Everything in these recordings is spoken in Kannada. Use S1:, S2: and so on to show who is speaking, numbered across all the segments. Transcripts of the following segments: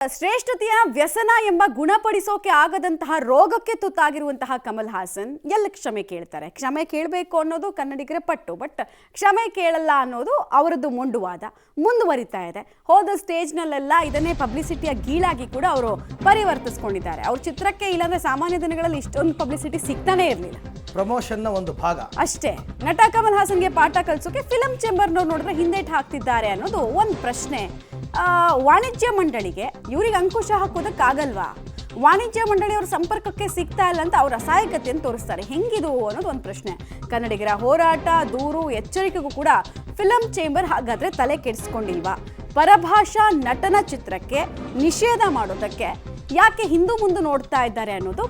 S1: ಶ್ರೇಷ್ಠತೆಯ ವ್ಯಸನ ಎಂಬ ಗುಣಪಡಿಸೋಕೆ ಆಗದಂತಹ ರೋಗಕ್ಕೆ ತುತ್ತಾಗಿರುವಂತಹ ಕಮಲ್ ಹಾಸನ್ ಎಲ್ಲಿ ಕ್ಷಮೆ ಕೇಳ್ತಾರೆ? ಕ್ಷಮೆ ಕೇಳಬೇಕು ಅನ್ನೋದು ಕನ್ನಡಿಗರ ಪಟ್ಟು, ಬಟ್ ಕ್ಷಮೆ ಕೇಳಲ್ಲ ಅನ್ನೋದು ಅವರದ್ದು ಮೊಂಡುವಾದ ಮುಂದುವರಿತಾ ಇದೆ. ಹೋದ ಸ್ಟೇಜ್ನಲ್ಲೆಲ್ಲ ಇದನ್ನೇ ಪಬ್ಲಿಸಿಟಿಯ ಗೀಳಾಗಿ ಕೂಡ ಅವರು ಪರಿವರ್ತಿಸ್ಕೊಂಡಿದ್ದಾರೆ. ಅವ್ರ ಚಿತ್ರಕ್ಕೆ ಇಲ್ಲಾಂದ್ರೆ ಸಾಮಾನ್ಯ ದಿನಗಳಲ್ಲಿ ಇಷ್ಟೊಂದು ಪಬ್ಲಿಸಿಟಿ ಸಿಗ್ತಾನೆ ಇರಲಿಲ್ಲ.
S2: ಪ್ರಮೋಷನ್ನ ಒಂದು ಭಾಗ
S1: ಅಷ್ಟೇ. ನಟ ಕಮಲ್ ಹಾಸನ್ಗೆ ಪಾಠ ಕಲಿಸೋಕೆ ಫಿಲಂ ಚೇಂಬರ್ನವ್ರು ನೋಡಿದ್ರೆ ಹಿಂದೇಟ್ ಹಾಕ್ತಿದ್ದಾರೆ ಅನ್ನೋದು ಒಂದು ಪ್ರಶ್ನೆ. ವಾಣಿಜ್ಯ ಮಂಡಳಿಗೆ ಇವ್ರಿಗೆ ಅಂಕುಶ ಹಾಕೋದಕ್ಕಾಗಲ್ವಾ? ವಾಣಿಜ್ಯ ಮಂಡಳಿಯವ್ರ ಸಂಪರ್ಕಕ್ಕೆ ಸಿಗ್ತಾ ಇಲ್ಲ ಅಂತ ಅವ್ರ ಅಸಹಾಯಕತೆಯನ್ನು ತೋರಿಸ್ತಾರೆ. ಹೆಂಗಿದು ಅನ್ನೋದು ಒಂದು ಪ್ರಶ್ನೆ. ಕನ್ನಡಿಗರ ಹೋರಾಟ, ದೂರು, ಎಚ್ಚರಿಕೆಗೂ ಕೂಡ ಫಿಲಂ ಚೇಂಬರ್ ಹಾಗಾದ್ರೆ ತಲೆ ಕೆಡಿಸ್ಕೊಂಡಿಲ್ವಾ? ಪರಭಾಷಾ ನಟನ ಚಿತ್ರಕ್ಕೆ ನಿಷೇಧ ಮಾಡೋದಕ್ಕೆ ಯಾಕೆ ಹಿಂದೂ ಮುಂದೆ ನೋಡ್ತಾ ಇದ್ದಾರೆ ಅನ್ನೋದು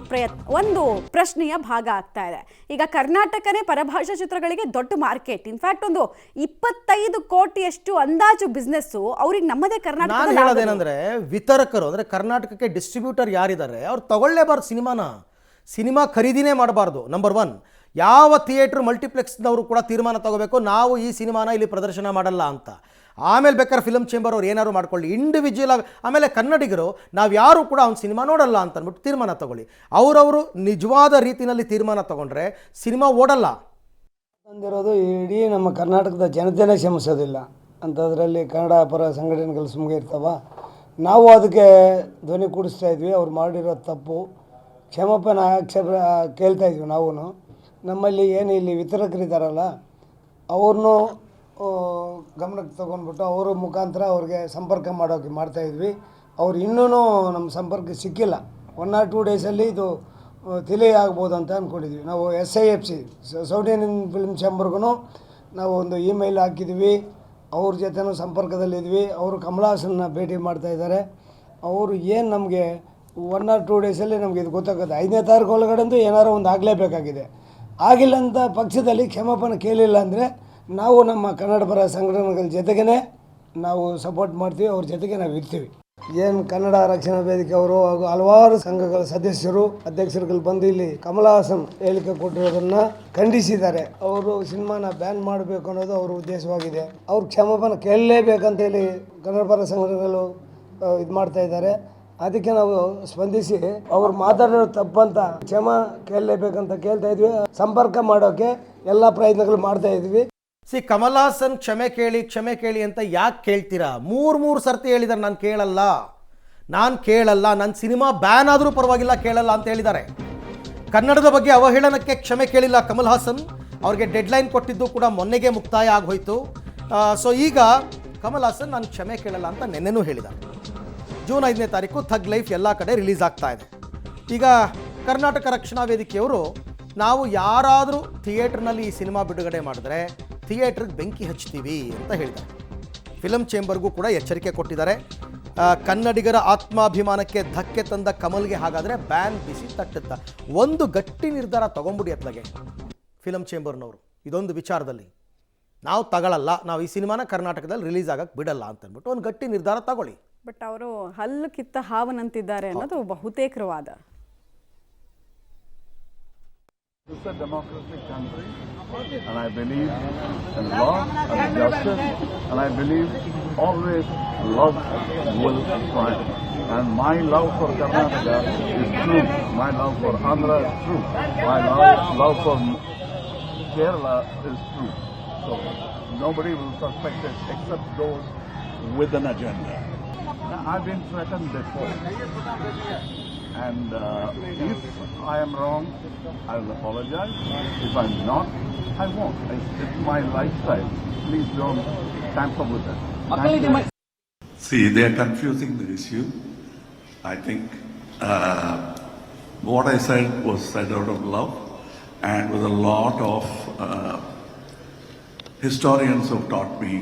S1: ಒಂದು ಪ್ರಶ್ನೆಯ ಭಾಗ ಆಗ್ತಾ ಇದೆ. ಈಗ ಕರ್ನಾಟಕನೇ ಪರಭಾಷಾ ಚಿತ್ರಗಳಿಗೆ ದೊಡ್ಡ ಮಾರ್ಕೆಟ್. ಇನ್ಫ್ಯಾಕ್ಟ್ ಒಂದು 25 ಕೋಟಿಯಷ್ಟು ಅಂದಾಜು ಬಿಸ್ನೆಸ್ಸು ಅವ್ರಿಗೆ ನಮ್ಮದೇ ಕರ್ನಾಟಕ.
S2: ನಾನು ಹೇಳೋದೇನೆಂದ್ರೆ, ವಿತರಕರು ಅಂದ್ರೆ ಕರ್ನಾಟಕಕ್ಕೆ ಡಿಸ್ಟ್ರಿಬ್ಯೂಟರ್ ಯಾರಿದ್ದಾರೆ ಅವ್ರು ತಗೊಳ್ಳೇಬಾರ್ದು. ಸಿನಿಮಾ ಖರೀದಿನೇ ಮಾಡಬಾರ್ದು. ನಂಬರ್ 1, ಯಾವ ಥಿಯೇಟರ್ ಮಲ್ಟಿಪ್ಲೆಕ್ಸ್ನವರು ಕೂಡ ತೀರ್ಮಾನ ತಗೋಬೇಕು, ನಾವು ಈ ಸಿನಿಮಾನ ಇಲ್ಲಿ ಪ್ರದರ್ಶನ ಮಾಡಲ್ಲ ಅಂತ. ಆಮೇಲೆ ಬೇಕಾದ್ರೆ ಫಿಲಮ್ ಚೇಂಬರ್ ಅವ್ರು ಏನಾದ್ರು ಮಾಡ್ಕೊಳ್ಳಿ, ಇಂಡಿವಿಜುವಲ್ ಆಗಿ. ಆಮೇಲೆ ಕನ್ನಡಿಗರು ನಾವು ಯಾರು ಕೂಡ ಅವ್ನು ಸಿನಿಮಾ ನೋಡಲ್ಲ ಅಂತ ಅಂದ್ಬಿಟ್ಟು ತೀರ್ಮಾನ ತಗೊಳ್ಳಿ. ಅವರವರು ನಿಜವಾದ ರೀತಿಯಲ್ಲಿ ತೀರ್ಮಾನ ತಗೊಂಡ್ರೆ ಸಿನಿಮಾ ಓಡಲ್ಲ.
S3: ತಂದಿರೋದು ಇಡೀ ನಮ್ಮ ಕರ್ನಾಟಕದ ಜನತೆನೇ ಕ್ಷಮಿಸೋದಿಲ್ಲ ಅಂಥದ್ರಲ್ಲಿ ಕನ್ನಡ ಪರ ಸಂಘಟನೆಗಳು ಸುಮ್ಮನೆ ಇರ್ತಾವ. ನಾವು ಅದಕ್ಕೆ ಧ್ವನಿ ಕೂಡಿಸ್ತಾ ಇದ್ವಿ. ಅವ್ರು ಮಾಡಿರೋ ತಪ್ಪು ಕ್ಷಮಾಪಣೆ ಕೇಳ್ತಾ ಇದ್ವಿ. ನಾವು ನಮ್ಮಲ್ಲಿ ಏನು ಇಲ್ಲಿ ವಿತರಕರಿದ್ದಾರಲ್ಲ ಅವ್ರನ್ನೂ ಗಮನಕ್ಕೆ ತೊಗೊಂಡ್ಬಿಟ್ಟು ಅವರ ಮುಖಾಂತರ ಅವ್ರಿಗೆ ಸಂಪರ್ಕ ಮಾಡ್ತಾಯಿದ್ವಿ. ಅವ್ರು ಇನ್ನೂ ನಮ್ಮ ಸಂಪರ್ಕ ಸಿಕ್ಕಿಲ್ಲ. 1 or 2 ಡೇಸಲ್ಲಿ ಇದು ತಿಳಿ ಆಗ್ಬೋದು ಅಂತ ಅಂದ್ಕೊಂಡಿದ್ವಿ. ನಾವು SIFC ಸೌತ್ ಇಂಡಿಯನ್ ಫಿಲ್ಮ್ ಚೇಂಬರ್ಗೂ ನಾವು ಒಂದು ಇಮೇಲ್ ಹಾಕಿದ್ವಿ. ಅವ್ರ ಜೊತೆನೂ ಸಂಪರ್ಕದಲ್ಲಿದ್ವಿ. ಅವರು ಕಮಲ್ ಹಾಸನ್ನ ಭೇಟಿ ಮಾಡ್ತಾಯಿದ್ದಾರೆ. ಅವರು ಏನು ನಮಗೆ 1 or 2 ಡೇಸಲ್ಲಿ ನಮಗೆ ಇದು ಗೊತ್ತಾಗುತ್ತೆ. 5ನೇ ತಾರೀಕು ಒಳಗಡೆಂದು ಏನಾರು ಒಂದು ಆಗಲೇಬೇಕಾಗಿದೆ. ಆಗಿಲ್ಲ ಅಂತ ಪಕ್ಷದಲ್ಲಿ ಕ್ಷಮಾಪಣೆ ಕೇಳಿಲ್ಲ ಅಂದರೆ ನಾವು ನಮ್ಮ ಕನ್ನಡ ಪರ ಸಂಘಟನೆಗಳ ಜೊತೆಗೇ ನಾವು ಸಪೋರ್ಟ್ ಮಾಡ್ತೀವಿ. ಅವ್ರ ಜೊತೆಗೆ ನಾವು ಇರ್ತೀವಿ. ಏನು ಕನ್ನಡ ರಕ್ಷಣಾ ವೇದಿಕೆ ಅವರು ಹಾಗೂ ಹಲವಾರು ಸಂಘಗಳ ಅಧ್ಯಕ್ಷರುಗಳು ಬಂದು ಇಲ್ಲಿ ಕಮಲ್ ಹಾಸನ್ ಹೇಳಿಕೆ ಕೊಟ್ಟಿರೋದನ್ನು ಖಂಡಿಸಿದ್ದಾರೆ. ಅವರು ಸಿನಿಮಾನ ಬ್ಯಾನ್ ಮಾಡಬೇಕು ಅನ್ನೋದು ಅವ್ರ ಉದ್ದೇಶವಾಗಿದೆ. ಅವ್ರು ಕ್ಷಮಾಪಣೆ ಕೇಳಲೇಬೇಕಂತ ಹೇಳಿ ಕನ್ನಡ ಪರ ಸಂಘಟನೆಗಳು ಇದು ಮಾಡ್ತಾ ಇದ್ದಾರೆ. ಅದಕ್ಕೆ ನಾವು ಸ್ಪಂದಿಸಿ ಅವ್ರು ಮಾತಾಡೋ ತಪ್ಪಂತ ಕ್ಷಮಾ ಕೇಳಲೇಬೇಕಂತ ಕೇಳ್ತಾ ಇದ್ವಿ. ಸಂಪರ್ಕ ಮಾಡೋಕ್ಕೆ ಎಲ್ಲ ಪ್ರಯತ್ನಗಳು ಮಾಡ್ತಾ ಇದ್ವಿ.
S2: ಕಮಲ್ ಹಾಸನ್ ಕ್ಷಮೆ ಕೇಳಿ ಅಂತ ಯಾಕೆ ಕೇಳ್ತೀರಾ? 3 ಸರ್ತಿ ಹೇಳಿದ್ದಾರೆ ನಾನು ಕೇಳಲ್ಲ, ನನ್ನ ಸಿನಿಮಾ ಬ್ಯಾನ್ ಆದರೂ ಪರವಾಗಿಲ್ಲ ಕೇಳಲ್ಲ ಅಂತ ಹೇಳಿದ್ದಾರೆ. ಕನ್ನಡದ ಬಗ್ಗೆ ಅವಹೇಳನಕ್ಕೆ ಕ್ಷಮೆ ಕೇಳಿಲ್ಲ ಕಮಲ್ ಹಾಸನ್. ಅವ್ರಿಗೆ ಡೆಡ್ಲೈನ್ ಕೊಟ್ಟಿದ್ದು ಕೂಡ ಮೊನ್ನೆಗೆ ಮುಕ್ತಾಯ ಆಗೋಯ್ತು. ಸೊ ಈಗ ಕಮಲ್ ಹಾಸನ್ ನಾನು ಕ್ಷಮೆ ಕೇಳಲ್ಲ ಅಂತ ನೆನ್ನೆನೂ ಹೇಳಿದ್ದಾರೆ. ಜೂನ್ 5ನೇ ತಾರೀಕು ಥಗ್ ಲೈಫ್ ಎಲ್ಲ ಕಡೆ ರಿಲೀಸ್ ಆಗ್ತಾ ಇದೆ. ಈಗ ಕರ್ನಾಟಕ ರಕ್ಷಣಾ ವೇದಿಕೆಯವರು ನಾವು ಯಾರಾದರೂ ಥಿಯೇಟರ್ನಲ್ಲಿ ಈ ಸಿನಿಮಾ ಬಿಡುಗಡೆ ಮಾಡಿದ್ರೆ ಥಿಯೇಟ್ರಿಗೆ ಬೆಂಕಿ ಹಚ್ತೀವಿ ಅಂತ ಹೇಳಿದ್ದಾರೆ. ಫಿಲಂ ಚೇಂಬರ್ಗೂ ಕೂಡ ಎಚ್ಚರಿಕೆ ಕೊಟ್ಟಿದ್ದಾರೆ. ಕನ್ನಡಿಗರ ಆತ್ಮಾಭಿಮಾನಕ್ಕೆ ಧಕ್ಕೆ ತಂದ ಕಮಲ್ಗೆ ಹಾಗಾದರೆ ಬ್ಯಾನ್ ಬಿಸಿ ತಟ್ಟುತ್ತಾ? ಒಂದು ಗಟ್ಟಿ ನಿರ್ಧಾರ ತಗೊಂಬಿಡಿ ಅತ್ಲಾಗೆ ಫಿಲಂ ಚೇಂಬರ್ನವರು. ಇದೊಂದು ವಿಚಾರದಲ್ಲಿ ನಾವು ತಗೊಳ್ಳಲ್ಲ, ನಾವು ಈ ಸಿನಿಮಾನ ಕರ್ನಾಟಕದಲ್ಲಿ ರಿಲೀಸ್ ಆಗಕ್ಕೆ ಬಿಡಲ್ಲ ಅಂತ ಅಂದ್ಬಿಟ್ಟು ಒಂದು ಗಟ್ಟಿ ನಿರ್ಧಾರ ತಗೊಳ್ಳಿ.
S1: ಬಟ್ ಅವರು ಹಲ್ಲು ಕಿತ್ತ ಹಾವನಂತಿದ್ದಾರೆ ಅನ್ನೋದು ಬಹುತೇಕರ ವಾದ.
S4: It's a democratic country, and I believe in law and justice, and I believe always love will triumph. And my love for Karnataka is true. My love for Andhra is true. My love for Kerala is true. So nobody will suspect it except those with an agenda. I've been threatened before. And if I am wrong, I will apologize. If I'm not, I won't. It's my lifestyle. Please don't tamper with it.
S5: See, they are confusing the issue. I think what I said was said out of love and with a lot of historians who taught me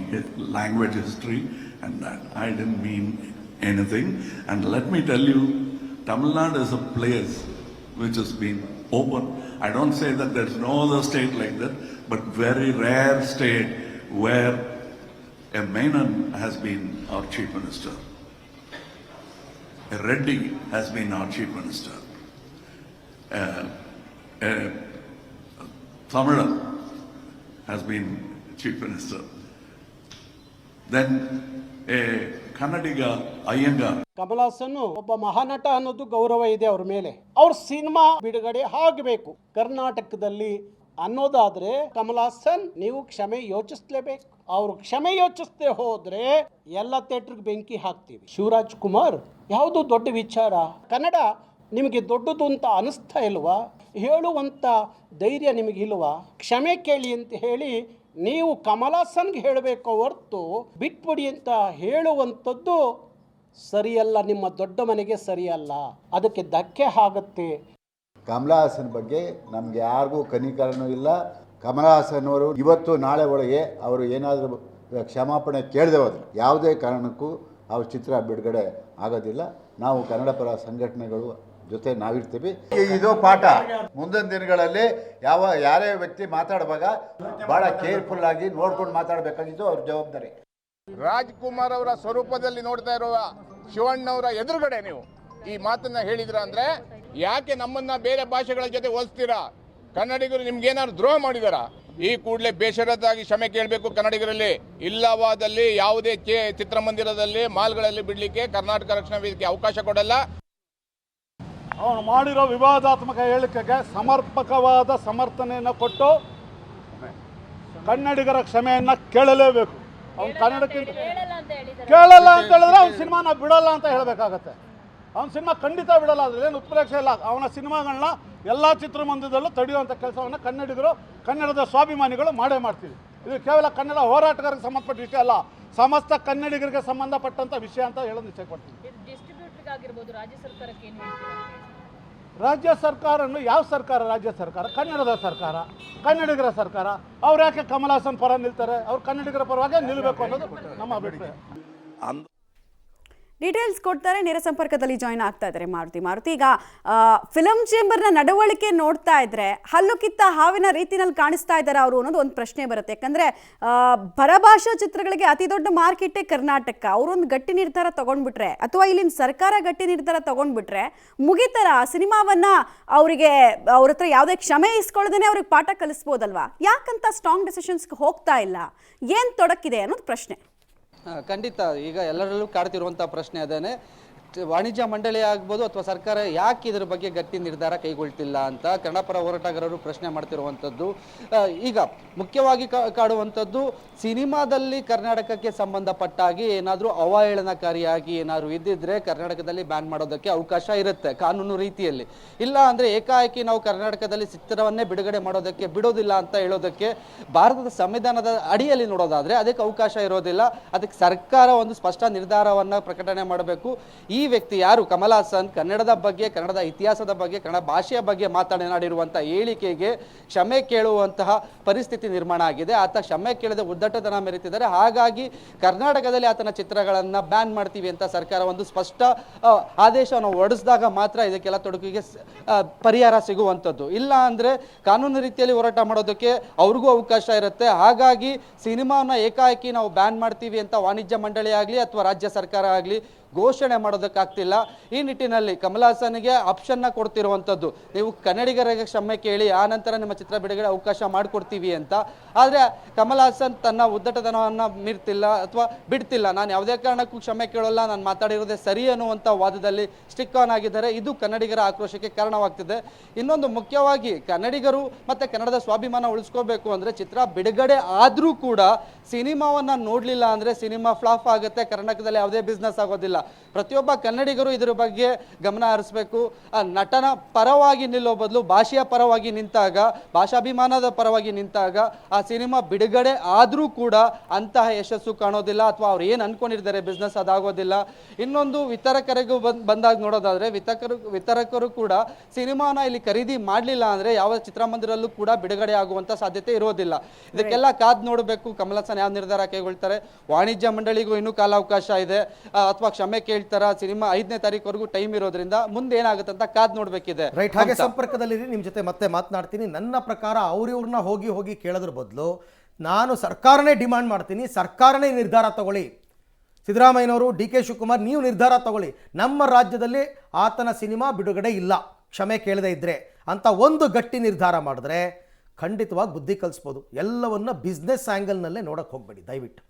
S5: language history, and that I didn't mean anything. And let me tell you, Tamil Nadu is a place which has been open. I don't say that there's no other state like that, but very rare state where a Menon has been our chief minister. A Reddy has been our chief minister. A Tamilan has been chief minister. Then a Kannadiga Iyengar.
S6: Kamal Haasan ಒಬ್ಬ ಮಹಾನಟ ಅನ್ನೋದು ಗೌರವ ಇದೆ ಅವ್ರ ಮೇಲೆ. ಅವ್ರ ಸಿನಿಮಾ ಬಿಡುಗಡೆ ಆಗಬೇಕು ಕರ್ನಾಟಕದಲ್ಲಿ ಅನ್ನೋದಾದ್ರೆ ಕಮಲ್ ಹಾಸನ್ ನೀವು ಕ್ಷಮೆ ಯೋಚಿಸ್ಲೇಬೇಕು. ಅವರು ಕ್ಷಮೆ ಯೋಚಿಸದೆ ಹೋದ್ರೆ ಎಲ್ಲ ಥಿಯೇಟರ್ಗೆ ಬೆಂಕಿ ಹಾಕ್ತೀವಿ. ಶಿವರಾಜ್ ಕುಮಾರ್ ಯಾವುದು ದೊಡ್ಡ ವಿಚಾರ, ಕನ್ನಡ ನಿಮಗೆ ದೊಡ್ಡದು ಅಂತ ಅನಿಸ್ತಾ ಇಲ್ವಾ? ಹೇಳುವಂಥ ಧೈರ್ಯ ನಿಮಗಿಲ್ವಾ? ಕ್ಷಮೆ ಕೇಳಿ ಅಂತ ಹೇಳಿ ನೀವು ಕಮಲ್ ಹಾಸನ್ಗೆ ಹೇಳಬೇಕು ಹೊರತು ಬಿಟ್ಬಿಡಿ ಅಂತ ಹೇಳುವಂಥದ್ದು ಸರಿಯಲ್ಲ. ನಿಮ್ಮ ದೊಡ್ಡ ಮನೆಗೆ ಸರಿಯಲ್ಲ, ಅದಕ್ಕೆ ಧಕ್ಕೆ ಆಗುತ್ತೆ.
S7: ಕಮಲ ಹಾಸನ್ ಬಗ್ಗೆ ನಮಗೆ ಯಾರಿಗೂ ಕನಿಕರನೂ ಇಲ್ಲ. ಕಮಲ ಹಾಸನ್ ಅವರು ಇವತ್ತು ನಾಳೆ ಒಳಗೆ ಅವರು ಏನಾದರೂ ಕ್ಷಮಾಪಣೆ ಕೇಳದೆ ಹೋದ್ರೆ ಯಾವುದೇ ಕಾರಣಕ್ಕೂ ಅವ್ರ ಚಿತ್ರ ಬಿಡುಗಡೆ ಆಗೋದಿಲ್ಲ. ನಾವು ಕನ್ನಡ ಪರ ಸಂಘಟನೆಗಳು ಜೊತೆ ನಾವಿರ್ತೀವಿ. ಇದು ಪಾಠ. ಮುಂದಿನ ದಿನಗಳಲ್ಲಿ ಯಾರೇ ವ್ಯಕ್ತಿ ಮಾತಾಡುವಾಗ ಭಾಳ ಕೇರ್ಫುಲ್ ಆಗಿ ನೋಡ್ಕೊಂಡು ಮಾತಾಡಬೇಕಾಗಿದ್ದು ಅವ್ರ ಜವಾಬ್ದಾರಿ.
S8: ರಾಜ್ಕುಮಾರ್ ಅವರ ಸ್ವರೂಪದಲ್ಲಿ ನೋಡ್ತಾ ಇರುವ ಶಿವಣ್ಣವರ ಎದುರುಗಡೆ ನೀವು ಈ ಮಾತನ್ನ ಹೇಳಿದ್ರ ಅಂದ್ರೆ ಯಾಕೆ ನಮ್ಮನ್ನ ಬೇರೆ ಭಾಷೆಗಳ ಜೊತೆ ಹೋಲಿಸ್ತೀರಾ? ಕನ್ನಡಿಗರು ನಿಮ್ಗೇನಾದ್ರು ದ್ರೋಹ ಮಾಡಿದಾರ? ಈ ಕೂಡಲೇ ಬೇಷರತ್ತಾಗಿ ಕ್ಷಮೆ ಕೇಳಬೇಕು ಕನ್ನಡಿಗರಲ್ಲಿ. ಇಲ್ಲವಾದಲ್ಲಿ ಯಾವುದೇ ಚಿತ್ರಮಂದಿರದಲ್ಲಿ ಮಾಲ್ಗಳಲ್ಲಿ ಬಿಡ್ಲಿಕ್ಕೆ ಕರ್ನಾಟಕ ರಕ್ಷಣಾ ವೇದಿಕೆ ಅವಕಾಶ ಕೊಡಲ್ಲ.
S6: ಅವನು ಮಾಡಿರೋ ವಿವಾದಾತ್ಮಕ ಹೇಳಿಕೆಗೆ ಸಮರ್ಪಕವಾದ ಸಮರ್ಥನೆಯನ್ನು ಕೊಟ್ಟು ಕನ್ನಡಿಗರ ಕ್ಷಮೆಯನ್ನು ಕೇಳಲೇಬೇಕು. ಅವ್ನು ಕನ್ನಡಕ್ಕಿಂತ ಕೇಳಲ್ಲ ಅಂತ ಹೇಳಿದ್ರೆ ಅವ್ನ ಸಿನಿಮಾ ನಾವು ಬಿಡಲ್ಲ ಅಂತ ಹೇಳಬೇಕಾಗತ್ತೆ. ಅವ್ನ ಸಿನಿಮಾ ಖಂಡಿತ ಬಿಡಲ್ಲ, ಅದ್ರೇನು ಉತ್ಪ್ರೇಕ್ಷೆ ಇಲ್ಲ. ಅವನ ಸಿನಿಮಾಗಳನ್ನ ಎಲ್ಲ ಚಿತ್ರಮಂದಿರದಲ್ಲೂ ತಡೆಯುವಂಥ ಕೆಲಸವನ್ನು ಕನ್ನಡಿಗರು, ಕನ್ನಡದ ಸ್ವಾಭಿಮಾನಿಗಳು ಮಾಡೇ ಮಾಡ್ತೀವಿ. ಇದು ಕೇವಲ ಕನ್ನಡ ಹೋರಾಟಗಾರರಿಗೆ ಸಂಬಂಧಪಟ್ಟ ವಿಷಯ ಅಲ್ಲ, ಸಮಸ್ತ ಕನ್ನಡಿಗರಿಗೆ ಸಂಬಂಧಪಟ್ಟಂಥ ವಿಷಯ ಅಂತ ಹೇಳೋದು ಇಚ್ಛೆ ಪಡ್ತೀನಿ. ರಾಜ್ಯ ಸರ್ಕಾರನು ಯಾವ ಸರ್ಕಾರ? ರಾಜ್ಯ ಸರ್ಕಾರ ಕನ್ನಡದ ಸರ್ಕಾರ, ಕನ್ನಡಿಗರ ಸರ್ಕಾರ. ಅವ್ರು ಯಾಕೆ ಕಮಲ್ ಹಾಸನ್ ಪರ ನಿಲ್ತಾರೆ? ಅವ್ರು ಕನ್ನಡಿಗರ ಪರವಾಗಿ ನಿಲ್ಲಬೇಕು ಅನ್ನೋದು ನಮ್ಮ ಅಭಿಪ್ರಾಯ.
S1: ಡೀಟೇಲ್ಸ್ ಕೊಡ್ತಾರೆ, ನೇರ ಸಂಪರ್ಕದಲ್ಲಿ ಜಾಯ್ನ್ ಆಗ್ತಾ ಇದ್ದಾರೆ ಮಾರುತಿ. ಈಗ ಫಿಲಂ ಚೇಂಬರ್ನ ನಡವಳಿಕೆ ನೋಡ್ತಾ ಇದ್ರೆ ಹಲ್ಲು ಕಿತ್ತ ಹಾವಿನ ರೀತಿನಲ್ಲಿ ಕಾಣಿಸ್ತಾ ಇದ್ದಾರೆ ಅವರು ಅನ್ನೋದು ಒಂದು ಪ್ರಶ್ನೆ ಬರುತ್ತೆ. ಯಾಕಂದ್ರೆ ಪರಭಾಷಾ ಚಿತ್ರಗಳಿಗೆ ಅತಿ ದೊಡ್ಡ ಮಾರ್ಕೆಟೇ ಕರ್ನಾಟಕ. ಅವರೊಂದು ಗಟ್ಟಿ ನಿರ್ಧಾರ ತಗೊಂಡ್ಬಿಟ್ರೆ ಅಥವಾ ಇಲ್ಲಿನ ಸರ್ಕಾರ ಗಟ್ಟಿ ನಿರ್ಧಾರ ತಗೊಂಡ್ಬಿಟ್ರೆ ಮುಗಿತರ ಸಿನಿಮಾವನ್ನ ಅವರಿಗೆ ಅವ್ರ ಹತ್ರ ಯಾವುದೇ ಕ್ಷಮೆ ಇಸ್ಕೊಳ್ಳದೇನೆ ಅವ್ರಿಗೆ ಪಾಠ ಕಲಿಸ್ಬೋದಲ್ವಾ? ಯಾಕಂತ ಸ್ಟ್ರಾಂಗ್ ಡಿಸಿಷನ್ಸ್ಗೆ ಹೋಗ್ತಾ ಇಲ್ಲ? ಏನು ತೊಡಕಿದೆ ಅನ್ನೋದು ಪ್ರಶ್ನೆ.
S9: ಖಂಡಿತ ಈಗ ಎಲ್ಲರಲ್ಲೂ ಕಾಡ್ತಿರುವಂಥ ಪ್ರಶ್ನೆ ಅದೇನೆ. ವಾಣಿಜ್ಯ ಮಂಡಳಿ ಆಗ್ಬೋದು ಅಥವಾ ಸರ್ಕಾರ ಯಾಕೆ ಇದ್ರ ಬಗ್ಗೆ ಗಟ್ಟಿ ನಿರ್ಧಾರ ಕೈಗೊಳ್ತಿಲ್ಲ ಅಂತ ಕನ್ನಡ ಪರ ಹೋರಾಟಗಾರರು ಪ್ರಶ್ನೆ ಮಾಡ್ತಿರುವಂಥದ್ದು. ಈಗ ಮುಖ್ಯವಾಗಿ ಕಾಡುವಂಥದ್ದು ಸಿನಿಮಾದಲ್ಲಿ ಕರ್ನಾಟಕಕ್ಕೆ ಸಂಬಂಧಪಟ್ಟಾಗಿ ಏನಾದರೂ ಅವಹೇಳನಕಾರಿಯಾಗಿ ಏನಾದರೂ ಇದ್ದಿದ್ರೆ ಕರ್ನಾಟಕದಲ್ಲಿ ಬ್ಯಾನ್ ಮಾಡೋದಕ್ಕೆ ಅವಕಾಶ ಇರುತ್ತೆ ಕಾನೂನು ರೀತಿಯಲ್ಲಿ. ಇಲ್ಲ ಅಂದರೆ ಏಕಾಏಕಿ ನಾವು ಕರ್ನಾಟಕದಲ್ಲಿ ಚಿತ್ರವನ್ನೇ ಬಿಡುಗಡೆ ಮಾಡೋದಕ್ಕೆ ಬಿಡೋದಿಲ್ಲ ಅಂತ ಹೇಳೋದಕ್ಕೆ ಭಾರತದ ಸಂವಿಧಾನದ ಅಡಿಯಲ್ಲಿ ನೋಡೋದಾದರೆ ಅದಕ್ಕೆ ಅವಕಾಶ ಇರೋದಿಲ್ಲ. ಅದಕ್ಕೆ ಸರ್ಕಾರ ಒಂದು ಸ್ಪಷ್ಟ ನಿರ್ಧಾರವನ್ನು ಪ್ರಕಟಣೆ ಮಾಡಬೇಕು. ಈ ವ್ಯಕ್ತಿ ಯಾರು ಕಮಲ್ ಹಾಸನ್ ಕನ್ನಡದ ಬಗ್ಗೆ, ಕನ್ನಡದ ಇತಿಹಾಸದ ಬಗ್ಗೆ, ಕನ್ನಡ ಭಾಷೆಯ ಬಗ್ಗೆ ಮಾತನಾಡಿರುವಂಥ ಹೇಳಿಕೆಗೆ ಕ್ಷಮೆ ಕೇಳುವಂತಹ ಪರಿಸ್ಥಿತಿ ನಿರ್ಮಾಣ ಆಗಿದೆ. ಆತ ಕ್ಷಮೆ ಕೇಳದೆ ಉದ್ದಟತನ ಮೆರೆತಿದ್ದಾರೆ. ಹಾಗಾಗಿ ಕರ್ನಾಟಕದಲ್ಲಿ ಆತನ ಚಿತ್ರಗಳನ್ನು ಬ್ಯಾನ್ ಮಾಡ್ತೀವಿ ಅಂತ ಸರ್ಕಾರ ಒಂದು ಸ್ಪಷ್ಟ ಆದೇಶವನ್ನು ಹೊರಡಿಸಿದಾಗ ಮಾತ್ರ ಇದಕ್ಕೆಲ್ಲ ತೊಡಕಿಗೆ ಪರಿಹಾರ ಸಿಗುವಂಥದ್ದು. ಇಲ್ಲ ಅಂದರೆ ಕಾನೂನು ರೀತಿಯಲ್ಲಿ ಹೋರಾಟ ಮಾಡೋದಕ್ಕೆ ಅವ್ರಿಗೂ ಅವಕಾಶ ಇರುತ್ತೆ. ಹಾಗಾಗಿ ಸಿನಿಮಾನ ಏಕಾಏಕಿ ನಾವು ಬ್ಯಾನ್ ಮಾಡ್ತೀವಿ ಅಂತ ವಾಣಿಜ್ಯ ಮಂಡಳಿ ಆಗಲಿ ಅಥವಾ ರಾಜ್ಯ ಸರ್ಕಾರ ಆಗಲಿ ಘೋಷಣೆ ಮಾಡೋದಕ್ಕಾಗ್ತಿಲ್ಲ. ಈ ನಿಟ್ಟಿನಲ್ಲಿ ಕಮಲ್ ಹಾಸನ್ಗೆ ಆಪ್ಷನ್ನ ಕೊಡ್ತಿರುವಂಥದ್ದು, ನೀವು ಕನ್ನಡಿಗರಿಗೆ ಕ್ಷಮೆ ಕೇಳಿ ಆನಂತರ ನಿಮ್ಮ ಚಿತ್ರ ಬಿಡುಗಡೆ ಅವಕಾಶ ಮಾಡಿಕೊಡ್ತೀವಿ ಅಂತ. ಆದರೆ ಕಮಲ್ ಹಾಸನ್ ತನ್ನ ಉದ್ದಟತನವನ್ನು ಮೀರ್ತಿಲ್ಲ ಅಥವಾ ಬಿಡ್ತಿಲ್ಲ. ನಾನು ಯಾವುದೇ ಕಾರಣಕ್ಕೂ ಕ್ಷಮೆ ಕೇಳೋಲ್ಲ, ನಾನು ಮಾತಾಡಿರೋದೇ ಸರಿ ಅನ್ನುವಂಥ ವಾದದಲ್ಲಿ ಸ್ಟಿಕ್ ಆನ್ ಆಗಿದ್ದಾರೆ. ಇದು ಕನ್ನಡಿಗರ ಆಕ್ರೋಶಕ್ಕೆ ಕಾರಣವಾಗ್ತಿದೆ. ಇನ್ನೊಂದು ಮುಖ್ಯವಾಗಿ ಕನ್ನಡಿಗರು ಮತ್ತು ಕನ್ನಡದ ಸ್ವಾಭಿಮಾನ ಉಳಿಸ್ಕೋಬೇಕು ಅಂದರೆ ಚಿತ್ರ ಬಿಡುಗಡೆ ಆದರೂ ಕೂಡ ಸಿನಿಮಾವನ್ನು ನೋಡಲಿಲ್ಲ ಅಂದರೆ ಸಿನಿಮಾ ಫ್ಲಾಪ್ ಆಗುತ್ತೆ, ಕರ್ನಾಟಕದಲ್ಲಿ ಯಾವುದೇ ಬಿಸ್ನೆಸ್ ಆಗೋದಿಲ್ಲ. ಪ್ರತಿಯೊಬ್ಬ ಕನ್ನಡಿಗರು ಇದರ ಬಗ್ಗೆ ಗಮನ ಹರಿಸಬೇಕು. ನಟನ ಪರವಾಗಿ ನಿಲ್ಲೋ ಬದಲು ಭಾಷೆಯ ಪರವಾಗಿ ನಿಂತಾಗ, ಭಾಷಾಭಿಮಾನದ ಪರವಾಗಿ ನಿಂತಾಗ ಆ ಸಿನಿಮಾ ಬಿಡುಗಡೆ ಆದರೂ ಕೂಡ ಅಂತಹ ಯಶಸ್ಸು ಕಾಣೋದಿಲ್ಲ ಅಥವಾ ಅವ್ರು ಏನು ಅನ್ಕೊಂಡಿರ್ತಾರೆ ಬಿಸ್ನೆಸ್ ಅದಾಗೋದಿಲ್ಲ. ಇನ್ನೊಂದು ವಿತರಕರಿಗೂ ಬಂದಾಗ ನೋಡೋದಾದರೆ ವಿತರಕರು ಕೂಡ ಸಿನಿಮಾನ ಇಲ್ಲಿ ಖರೀದಿ ಮಾಡಲಿಲ್ಲ ಅಂದರೆ ಯಾವ ಚಿತ್ರಮಂದಿರಲ್ಲೂ ಕೂಡ ಬಿಡುಗಡೆ ಆಗುವಂಥ ಸಾಧ್ಯತೆ ಇರೋದಿಲ್ಲ. ಇದಕ್ಕೆಲ್ಲ ಕಾದು ನೋಡಬೇಕು ಕಮಲ್ ಹಾಸನ್ ಯಾವ ನಿರ್ಧಾರ ಕೈಗೊಳ್ತಾರೆ. ವಾಣಿಜ್ಯ ಮಂಡಳಿಗೂ ಇನ್ನೂ ಕಾಲಾವಕಾಶ ಇದೆ ಅಥವಾ ಕ್ಷಮೆ ಕೇಳ್ತಾರ. ಸಿನಿಮಾ 5ನೇ ತಾರೀಕುವರೆಗೂ ಟೈಮ್ ಇರೋದ್ರಿಂದ ಮುಂದೆ ಏನಾಗುತ್ತೆ ಅಂತ ಕಾದ್ ನೋಡ್ಬೇಕಿದೆ.
S2: ರೈಟ್, ಹಾಗೆ ಸಂಪರ್ಕದಲ್ಲಿ ನಿಮ್ಮ ಜೊತೆ ಮತ್ತೆ ಮಾತನಾಡ್ತೀನಿ. ನನ್ನ ಪ್ರಕಾರ ಅವ್ರಿವ್ರನ್ನ ಹೋಗಿ ಕೇಳೋದ್ರ ಬದಲು ನಾನು ಸರ್ಕಾರನೇ ಡಿಮಾಂಡ್ ಮಾಡ್ತೀನಿ, ಸರ್ಕಾರನೇ ನಿರ್ಧಾರ ತಗೊಳ್ಳಿ. ಸಿದ್ದರಾಮಯ್ಯನವರು, ಡಿ ಕೆ ಶಿವಕುಮಾರ್, ನೀವು ನಿರ್ಧಾರ ತಗೊಳ್ಳಿ. ನಮ್ಮ ರಾಜ್ಯದಲ್ಲಿ ಆತನ ಸಿನಿಮಾ ಬಿಡುಗಡೆ ಇಲ್ಲ ಕ್ಷಮೆ ಕೇಳದೇ ಇದ್ರೆ ಅಂತ ಒಂದು ಗಟ್ಟಿ ನಿರ್ಧಾರ ಮಾಡಿದ್ರೆ ಖಂಡಿತವಾಗಿ ಬುದ್ಧಿ ಕಲಿಸ್ಬೋದು. ಎಲ್ಲವನ್ನ ಬಿಸ್ನೆಸ್ ಆ್ಯಂಗಲ್ನಲ್ಲೇ ನೋಡಕ್ಕೆ ಹೋಗಬೇಡಿ ದಯವಿಟ್ಟು.